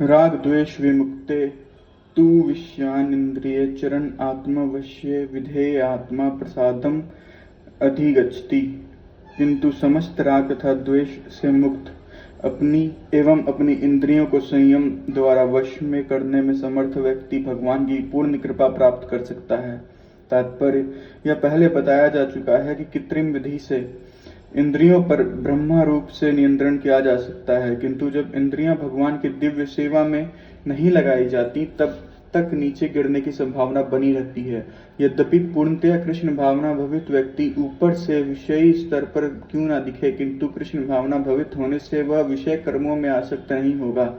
राग द्वेष विमुक्ते तु विषयानिन्द्रिय चरण आत्मवश्ये विधेय आत्मा प्रसादम अधिगच्छति। किंतु समस्त राग तथा द्वेष से मुक्त अपनी एवं अपनी इंद्रियों को संयम द्वारा वश में करने में समर्थ व्यक्ति भगवान की पूर्ण कृपा प्राप्त कर सकता है। तात्पर्य, यह पहले बताया जा चुका है कि कृत्रिम विधि से इंद्रियों पर ब्रह्मा रूप से नियंत्रण किया जा सकता है, किंतु जब इंद्रियां भगवान की दिव्य सेवा में नहीं लगाई जाती तब तक नीचे गिरने की संभावना बनी रहती है। यद्यपि पूर्णतया कृष्ण भावना भवित व्यक्ति ऊपर से विषयी स्तर पर क्यों न दिखे, किंतु कृष्ण भावना भवित होने से वह विषय कर्मों में आसक्त नहीं होगा।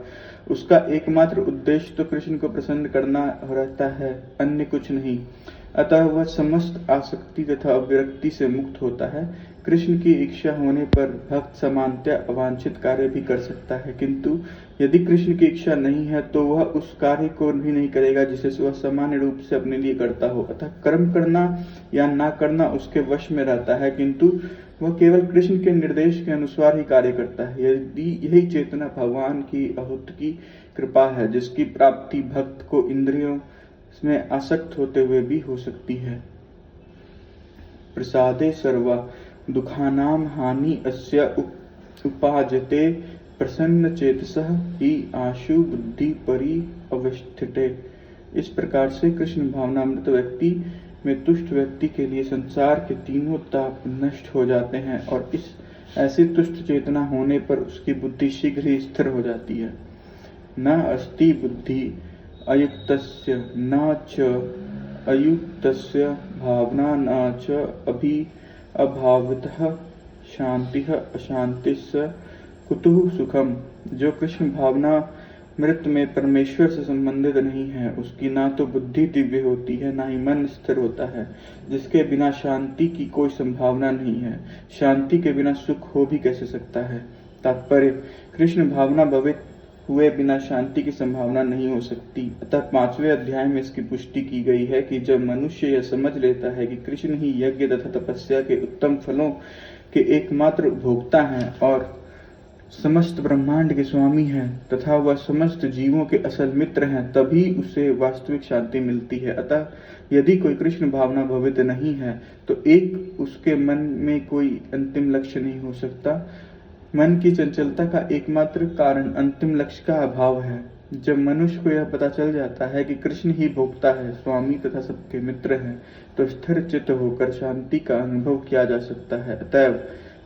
उसका एकमात्र उद्देश्य तो कृष्ण को प्रसन्न करना रहता है, अन्य कुछ नहीं। अतः वह समस्त आसक्ति तथा विरक्ति से मुक्त होता है। कृष्ण की इच्छा होने पर भक्त सामान्यतया अवांछित कार्य भी कर सकता है, किंतु यदि कृष्ण की इच्छा नहीं है तो वह उस कार्य को भी नहीं करेगा जिसे वह सामान्य रूप से अपने लिए करता हो। अतः कर्म करना या ना करना उसके वश में रहता है, किंतु वह केवल कृष्ण के निर्देश के अनुसार ही कार्य करता है। यदि यही चेतना भगवान की अहूत की कृपा है, जिसकी प्राप्ति भक्त को इंद्रियों में आसक्त होते हुए भी हो सकती है। प्रसादे सर्वा दुखानाम हानि अस्य उपाजते प्रसन्न चेतसः ही आशु बुद्धि परि अवस्थिते। इस प्रकार से कृष्ण भावनामृत व्यक्ति में तुष्ट व्यक्ति के लिए संसार के तीनों ताप नष्ट हो जाते हैं और इस ऐसी तुष्ट चेतना होने पर उसकी बुद्धि शीघ्र ही स्थिर हो जाती है। न अस्ति बुद्धि अयुक्तस्य न च अयुक्तस्य भावना न च अभावितः शांतिः अशांतिस्य कुतुः सुखम। जो कृष्ण भावना मृत में परमेश्वर से संबंधित नहीं है, उसकी ना तो बुद्धि दिव्य होती है, ना ही मन स्थिर होता है। जिसके बिना शांति की कोई संभावना नहीं है, शांति के बिना सुख हो भी कैसे सकता है। तात्पर्य, कृष्ण भावना भवित हुए बिना शांति की संभावना नहीं हो सकती। अतः 5वें अध्याय में इसकी पुष्टि की गई है कि जब मनुष्य यह समझ लेता है कि कृष्ण ही यज्ञ तथा तपस्या के उत्तम फलों के एकमात्र उपभोक्ता हैं और समस्त ब्रह्मांड के स्वामी हैं तथा वह समस्त जीवों के असल मित्र हैं, तभी उसे वास्तविक शांति मिलती है। अतः यदि कोई कृष्ण भावना भवित नहीं है तो एक उसके मन में कोई अंतिम लक्ष्य नहीं हो सकता। मन की चंचलता का एकमात्र कारण अंतिम लक्ष्य का अभाव है। जब मनुष्य को यह पता चल जाता है कि कृष्ण ही भोक्ता है, स्वामी तथा सबके मित्र हैं, तो स्थिर चित्त होकर शांति का अनुभव किया जा सकता है। अतएव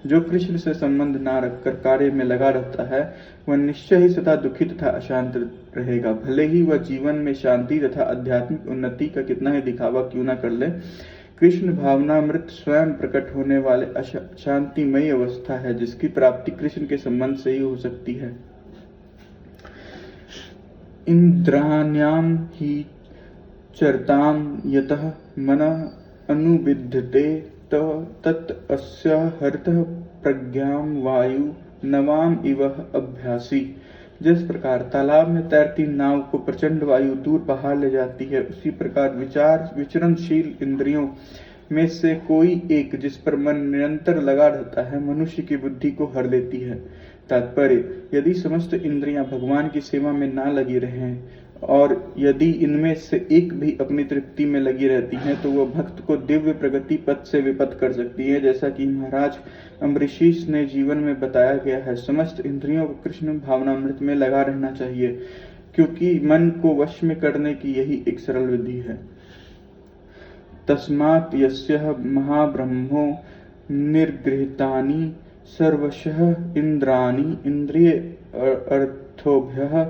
जो कृष्ण से संबंध न रखकर कार्य में लगा रहता है, वह निश्चय ही सदा दुखी तथा अशांत रहेगा, भले ही वह जीवन में शांति तथा आध्यात्मिक उन्नति का कितना ही दिखावा क्यों न कर ले। कृष्ण भावनामृत स्वयं प्रकट होने वाले शांतिमयी अवस्था है, जिसकी प्राप्ति कृष्ण के संबंध से ही हो सकती है। इंद्राण्याम ही चरताम यतः मनः अनुविद्यते तत् अस्य हरतः प्रज्ञाम वायु नवाम इव अभ्यासी। जिस प्रकार तालाब में तैरती नाव को प्रचंड वायु दूर बहा ले जाती है, उसी प्रकार विचरणशील इंद्रियों में से कोई एक जिस पर मन निरंतर लगा रहता है, मनुष्य की बुद्धि को हर लेती है। तात्पर्य, यदि समस्त इंद्रियां भगवान की सेवा में ना लगी रहें और यदि इनमें से एक भी अपनी तृप्ति में लगी रहती हैं, तो वह भक्त को दिव्य प्रगति पथ से विपथ कर सकती है। जैसा कि महाराज अम्बरीशीष ने जीवन में बताया गया है, समस्त इंद्रियों को कृष्ण भावनामृत में लगा रहना चाहिए, क्योंकि मन को वश में करने की यही एक सरल विधि है। तस्मात् यस्यः महाब्रह्मो निर्गृहीतानि सर्वशः इंद्राणि इंद्रिय अर्थोभ्यः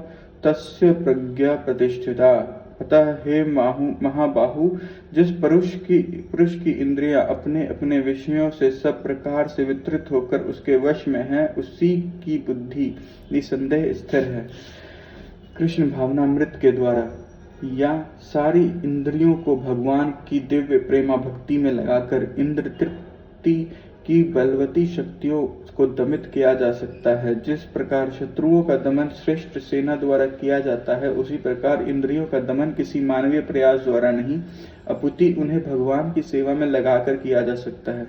तस्य प्रज्ञा प्रतिष्ठिता। अतः हे महाबाहु, जिस पुरुष की इंद्रियां अपने अपने विषयों से सब प्रकार से वितरित होकर उसके वश में है, उसी की बुद्धि निसंदेह स्थिर है। कृष्ण भावनामृत के द्वारा या सारी इंद्रियों को भगवान की दिव्य प्रेमा भक्ति में लगाकर इंद्र तृप्ति की बलवती शक्तियों को दमित किया जा सकता है। जिस प्रकार शत्रुओं का दमन श्रेष्ठ सेना द्वारा किया जाता है, उसी प्रकार इंद्रियों का दमन किसी मानवीय प्रयास द्वारा नहीं, अपितु उन्हें भगवान की सेवा में लगाकर किया जा सकता है।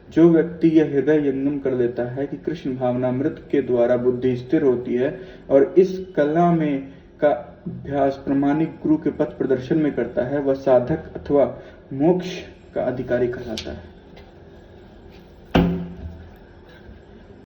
जो व्यक्ति यह हृदय यंगम कर लेता है कि कृष्ण भावनामृत के द्वारा बुद्धि स्थिर होती है और इस कला में का अभ्यास प्रामाणिक गुरु के पथ प्रदर्शन में करता है वह साधक अथवा मोक्ष का अधिकारी कहलाता है।